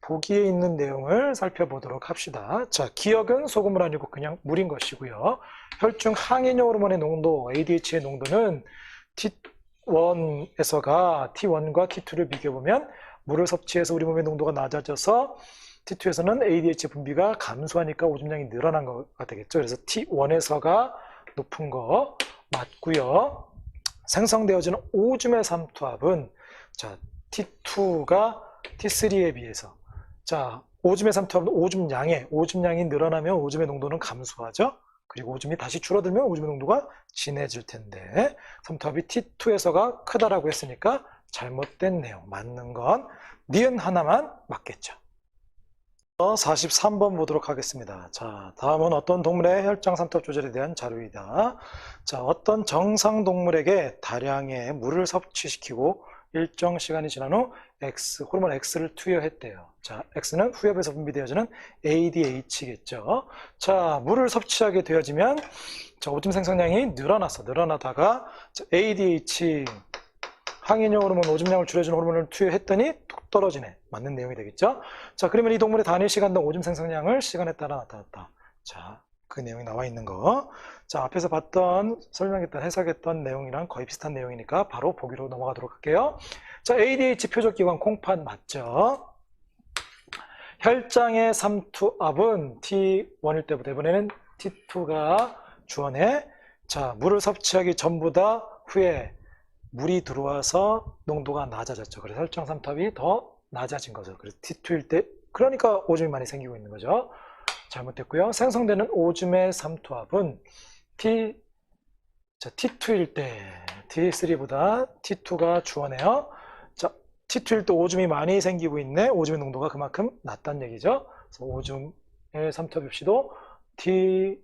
보기에 있는 내용을 살펴보도록 합시다. 자, 기억은 소금물 아니고 그냥 물인 것이고요. 혈중 항인형 호르몬의 농도, ADH의 농도는 T1에서가 T1과 T2를 비교해보면 물을 섭취해서 우리 몸의 농도가 낮아져서 T2에서는 ADH 분비가 감소하니까 오줌량이 늘어난 거가 되겠죠. 그래서 T1에서가 높은 거 맞고요. 생성되어지는 오줌의 삼투압은, 자, T2가 T3에 비해서, 자, 오줌의 삼투압은 오줌량이 늘어나면 오줌의 농도는 감소하죠. 그리고 오줌이 다시 줄어들면 오줌의 농도가 진해질 텐데, 삼투압이 T2에서가 크다라고 했으니까 잘못된 내용, 맞는 건 니은 하나만 맞겠죠. 43번 보도록 하겠습니다. 자, 다음은 어떤 동물의 혈장 삼투압 조절에 대한 자료이다. 자, 어떤 정상 동물에게 다량의 물을 섭취시키고 일정 시간이 지난 후 호르몬 X를 투여했대요. 자, X는 후엽에서 분비되어지는 ADH겠죠. 자, 물을 섭취하게 되어지면 자, 오줌 생성량이 늘어나다가 자, ADH 항인형 호르몬, 오줌량을 줄여주는 호르몬을 투여했더니 뚝 떨어지네. 맞는 내용이 되겠죠? 자, 그러면 이 동물의 단위 시간당 오줌 생성량을 시간에 따라 나타났다. 자, 그 내용이 나와 있는 거. 자, 앞에서 봤던, 설명했던, 해석했던 내용이랑 거의 비슷한 내용이니까 바로 보기로 넘어가도록 할게요. 자, ADH 표적기관 콩팥 맞죠? 혈장의 삼투압은 T1일 때부터 이번에는 T2가 주어네. 자, 물을 섭취하기 전보다 후에 물이 들어와서 농도가 낮아졌죠. 그래서 혈장 삼투압이 더 낮아진 거죠. 그래서 T2일 때, 그러니까 오줌이 많이 생기고 있는 거죠. 잘못됐고요. 생성되는 오줌의 삼투압은 T2일 때, T3보다 T2가 주어네요. 자, T2일 때 오줌이 많이 생기고 있네. 오줌의 농도가 그만큼 낮다는 얘기죠. 그래서 오줌의 삼투압 입시도 T2보다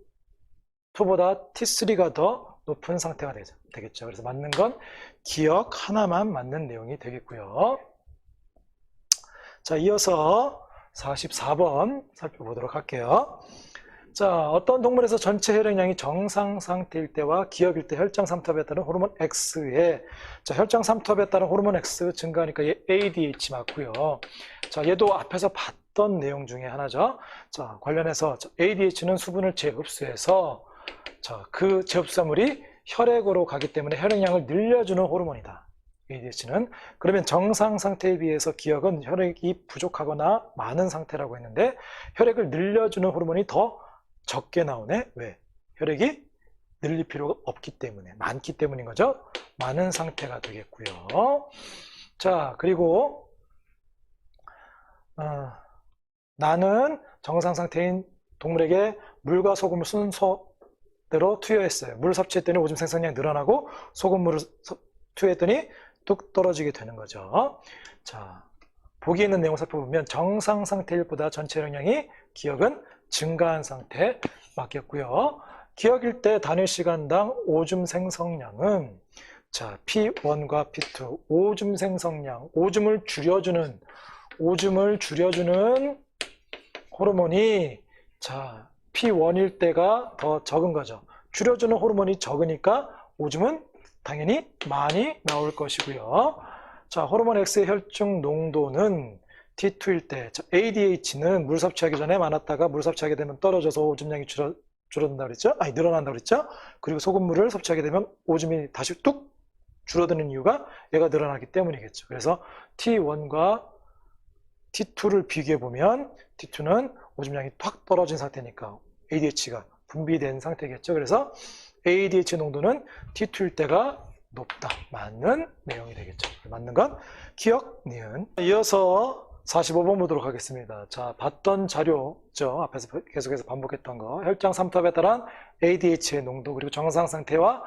T3가 더 높은 상태가 되겠죠. 그래서 맞는 건 기억 하나만 맞는 내용이 되겠고요. 자, 이어서 44번 살펴보도록 할게요. 자, 어떤 동물에서 전체 혈액량이 정상 상태일 때와 기억일 때 혈장 삼투압에 따른 호르몬 X에 자, 혈장 삼투압에 따른 호르몬 X 증가하니까 얘 ADH 맞고요. 자, 얘도 앞에서 봤던 내용 중에 하나죠. 자, 관련해서 ADH는 수분을 재흡수해서 자, 그 재흡수물이 혈액으로 가기 때문에 혈액량을 늘려주는 호르몬이다. ADH는. 그러면 정상 상태에 비해서 기억은 혈액이 부족하거나 많은 상태라고 했는데 혈액을 늘려주는 호르몬이 더 적게 나오네. 왜? 혈액이 늘릴 필요가 없기 때문에, 많기 때문인 거죠. 많은 상태가 되겠고요. 자, 그리고 나는 정상 상태인 동물에게 물과 소금을 순서대로 투여했어요. 물 섭취했더니 오줌 생성량이 늘어나고 소금물을 투여했더니 뚝 떨어지게 되는 거죠. 자, 보기에 있는 내용을 살펴보면 정상 상태일 보다 전체 혈액량이 기억은 증가한 상태 맞겠고요. 기억일 때 단위 시간당 오줌 생성량은 자, P1과 P2 오줌 생성량, 오줌을 줄여주는 호르몬이 자, P1일 때가 더 적은 거죠. 줄여주는 호르몬이 적으니까 오줌은 당연히 많이 나올 것이고요. 자, 호르몬 X의 혈중 농도는 T2일 때 ADH는 물 섭취하기 전에 많았다가 물 섭취하게 되면 떨어져서 오줌량이 줄어든다 그랬죠? 아니, 늘어난다 그랬죠? 그리고 소금물을 섭취하게 되면 오줌이 다시 뚝 줄어드는 이유가 얘가 늘어나기 때문이겠죠. 그래서 T1과 T2를 비교해 보면 T2는 오줌량이 확 떨어진 상태니까 ADH가 분비된 상태겠죠. 그래서 ADH 농도는 T2일 때가 높다. 맞는 내용이 되겠죠. 맞는 건 기억, 니은. 이어서 45번 보도록 하겠습니다. 자, 봤던 자료죠. 앞에서 계속해서 반복했던 거. 혈장 삼투압에 따른 ADH의 농도, 그리고 정상 상태와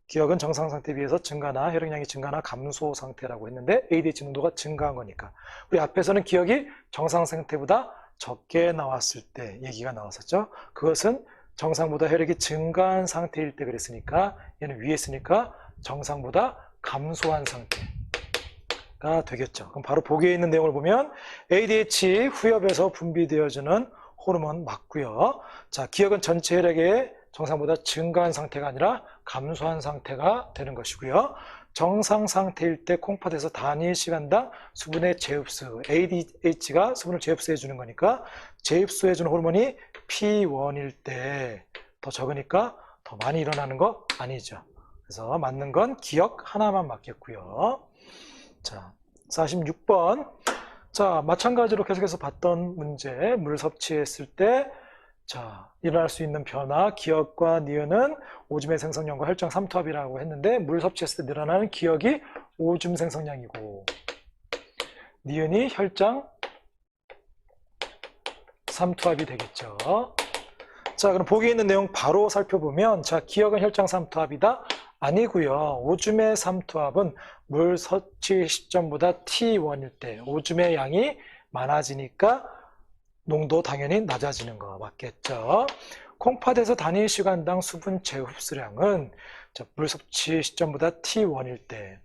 기억은 정상 상태에 비해서 증가나 혈액량이 증가나 감소 상태라고 했는데 ADH 농도가 증가한 거니까. 우리 앞에서는 기억이 정상 상태보다 적게 나왔을 때 얘기가 나왔었죠. 그것은 정상보다 혈액이 증가한 상태일 때 그랬으니까 얘는 위에 있으니까 정상보다 감소한 상태가 되겠죠. 그럼 바로 보기에 있는 내용을 보면 ADH 후엽에서 분비되어지는 호르몬 맞고요. 자, 기억은 전체 혈액의 정상보다 증가한 상태가 아니라 감소한 상태가 되는 것이고요. 정상 상태일 때 콩팥에서 단위 시간당 수분의 재흡수, ADH가 수분을 재흡수해 주는 거니까 재흡수해 주는 호르몬이 P1일 때 더 적으니까 더 많이 일어나는 거 아니죠. 그래서 맞는 건 기억 하나만 맞겠고요. 자, 46번. 자, 마찬가지로 계속해서 봤던 문제, 물 섭취했을 때 자, 일어날 수 있는 변화, 기억과 니은은 오줌의 생성량과 혈장 삼투압이라고 했는데 물 섭취했을 때 늘어나는 기억이 오줌 생성량이고 니은이 혈장 삼투압이 되겠죠. 자, 그럼 보기에 있는 내용 바로 살펴보면 자, 기억은 혈장 삼투압이다? 아니고요. 오줌의 삼투압은 물 섭취 시점보다 T1일 때 오줌의 양이 많아지니까 농도 당연히 낮아지는 거 맞겠죠? 콩팥에서 단위 시간당 수분 재흡수량은 물 섭취 시점보다 T1일 때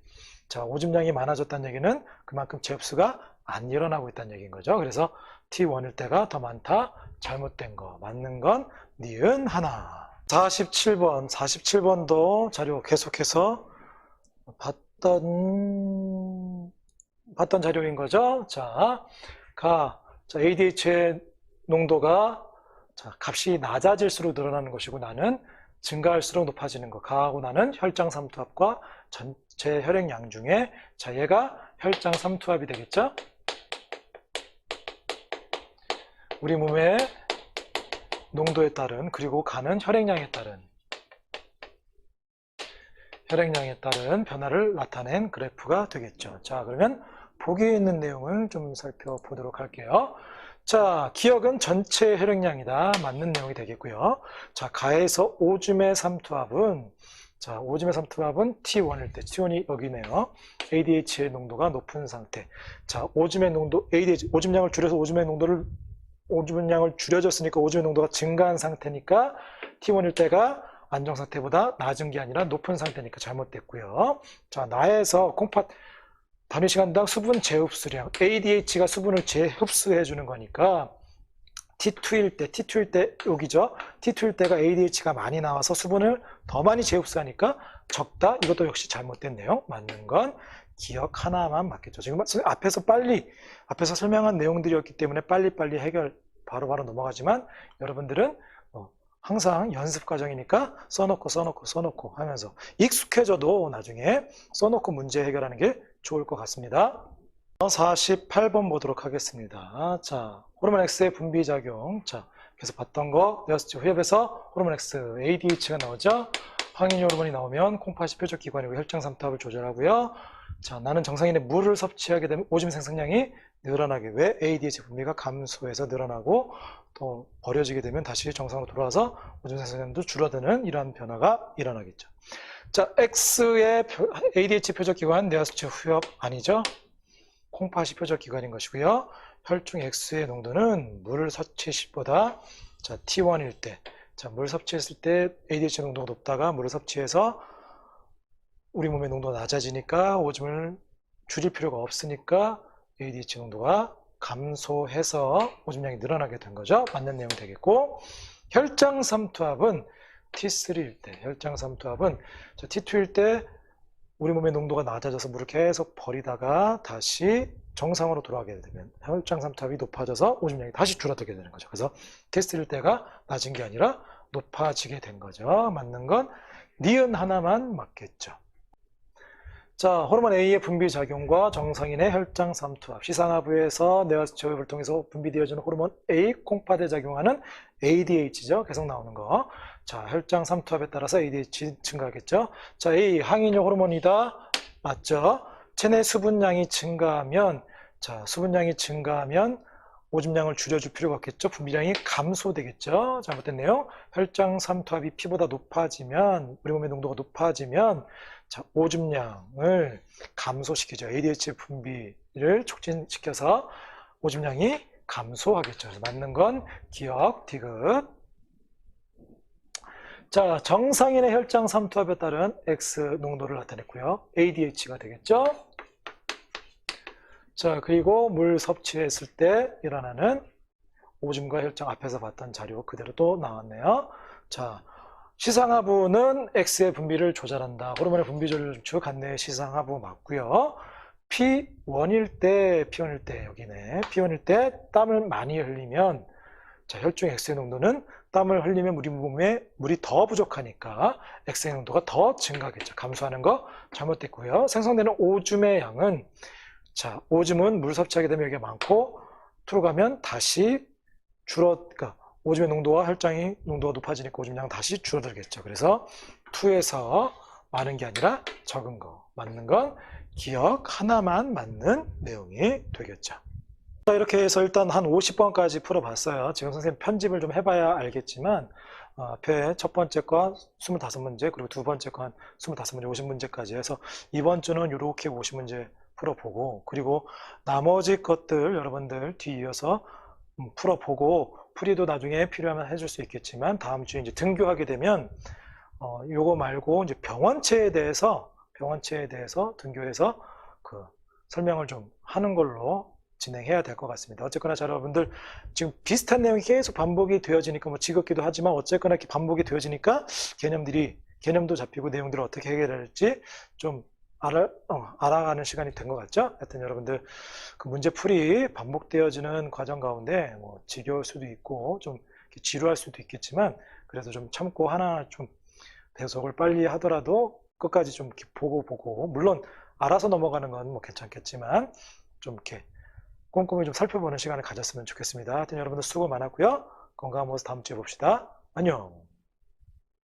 오줌량이 많아졌다는 얘기는 그만큼 재흡수가 안 일어나고 있다는 얘기인 거죠. 그래서 T1일 때가 더 많다. 잘못된 거. 맞는 건 니은 하나. 47번도 자료 계속해서 봤던 자료인 거죠. ADH의 농도가 값이 낮아질수록 늘어나는 것이고 나는 증가할수록 높아지는 거. 가하고 나는 혈장 삼투압과 전체 혈액량 중에 얘가 혈장 삼투압이 되겠죠. 우리 몸의 농도에 따른 그리고 가는 혈액량에 따른 변화를 나타낸 그래프가 되겠죠. 그러면 보기에 있는 내용을 좀 살펴보도록 할게요. 기억은 전체 혈액량이다. 맞는 내용이 되겠고요. 가에서 오줌의 삼투압은 T1일 때, T1이 여기네요. ADH의 농도가 높은 상태. 오줌의 농도, ADH, 오줌량을 줄여서 오줌량을 줄여줬으니까 오줌의 농도가 증가한 상태니까 T1일 때가 안정 상태보다 낮은 게 아니라 높은 상태니까 잘못됐고요. 나에서 콩팥 단위 시간당 수분 재흡수량, ADH가 수분을 재흡수해 주는 거니까 T2일 때 여기죠. T2일 때가 ADH가 많이 나와서 수분을 더 많이 재흡수하니까 적다. 이것도 역시 잘못된 내용. 맞는 건 기억 하나만 맞겠죠. 지금 앞에서 설명한 내용들이었기 때문에 빨리빨리 해결 바로바로 넘어가지만 여러분들은 항상 연습 과정이니까 써놓고 하면서 익숙해져도 나중에 써놓고 문제 해결하는 게 좋을 것 같습니다. 48번 보도록 하겠습니다. 호르몬 X의 분비작용. 계속 봤던 거, 네오스트 후엽에서 호르몬 X, ADH가 나오죠. 항인류 호르몬이 나오면 콩팥이 표적기관이고 혈장 삼투압을 조절하고요. 나는 정상인의 물을 섭취하게 되면 오줌 생성량이 늘어나게, 왜? ADH 분비가 감소해서 늘어나고 또 버려지게 되면 다시 정상으로 돌아와서 오줌 생성량도 줄어드는 이러한 변화가 일어나겠죠. X의 ADH 표적기관 네오스트 후엽 아니죠? 콩팥이 표적기관인 것이고요. 혈중 X의 농도는 물 섭취 시보다 T1일 때, 물 섭취했을 때 ADH 농도가 높다가 물을 섭취해서 우리 몸의 농도가 낮아지니까 오줌을 줄일 필요가 없으니까 ADH 농도가 감소해서 오줌량이 늘어나게 된 거죠. 맞는 내용이 되겠고, 혈장 삼투압은 T3일 때, T2일 때 우리 몸의 농도가 낮아져서 물을 계속 버리다가 다시 정상으로 돌아가게 되면 혈장 삼투압이 높아져서 오줌량이 다시 줄어들게 되는 거죠. 그래서 T3일 때가 낮은 게 아니라 높아지게 된 거죠. 맞는 건 니은 하나만 맞겠죠. 호르몬 A의 분비작용과 정상인의 혈장 삼투압, 시상하부에서 네오스트 호흡을 통해서 분비되어지는 호르몬 A, 콩팥에 작용하는 ADH죠. 계속 나오는 거. 혈장 삼투압에 따라서 ADH 증가하겠죠. A, 항인류 호르몬이다. 맞죠? 체내 수분량이 증가하면, 오줌량을 줄여줄 필요가 없겠죠. 분비량이 감소되겠죠. 잘못됐네요. 혈장 삼투압이 P보다 높아지면, 우리 몸의 농도가 높아지면 오줌량을 감소시키죠. ADH 분비를 촉진시켜서 오줌량이 감소하겠죠. 그래서 맞는 건 기억, 디귿. 정상인의 혈장 삼투압에 따른 X 농도를 나타냈고요. ADH가 되겠죠. 그리고 물 섭취했을 때 일어나는 오줌과 혈장, 앞에서 봤던 자료 그대로 또 나왔네요. 시상하부는 X의 분비를 조절한다. 호르몬의 분비 조절 중 안내 시상하부 맞고요. P1일 때 여기네. P1일 때 땀을 많이 흘리면 혈중 X의 농도는 땀을 흘리면 우리 몸에 물이 더 부족하니까 X의 농도가 더 증가하겠죠. 감소하는 거 잘못됐고요. 생성되는 오줌의 양은 오줌은 물 섭취하게 되면 여기가 많고 투로 가면 다시 오줌의 농도와 혈장의 농도가 높아지니까 오줌량은 다시 줄어들겠죠. 그래서 2에서 많은 게 아니라 적은 거. 맞는 건 기억 하나만 맞는 내용이 되겠죠. 이렇게 해서 일단 한 50번까지 풀어봤어요. 지금 선생님 편집을 좀 해봐야 알겠지만 앞에 첫 번째 거 25문제, 그리고 두 번째 거 한 25문제, 50문제까지 해서 이번 주는 이렇게 50문제 풀어보고, 그리고 나머지 것들 여러분들 뒤이어서 풀어보고 풀이도 나중에 필요하면 해줄 수 있겠지만 다음 주에 이제 등교하게 되면 요거 말고 이제 병원체에 대해서 등교해서 그 설명을 좀 하는 걸로 진행해야 될 것 같습니다. 어쨌거나 자, 여러분들 지금 비슷한 내용이 계속 반복이 되어지니까 뭐 지겹기도 하지만 어쨌거나 이렇게 반복이 되어지니까 개념도 잡히고 내용들을 어떻게 해결할지 좀 알아가는 시간이 된 것 같죠? 하여튼 여러분들 그 문제풀이 반복되어지는 과정 가운데 뭐 지겨울 수도 있고 좀 지루할 수도 있겠지만 그래도 좀 참고 하나 좀 배속을 빨리 하더라도 끝까지 좀 이렇게 보고 물론 알아서 넘어가는 건 뭐 괜찮겠지만 좀 이렇게 꼼꼼히 좀 살펴보는 시간을 가졌으면 좋겠습니다. 하여튼 여러분들 수고 많았고요. 건강한 모습 다음 주에 봅시다. 안녕.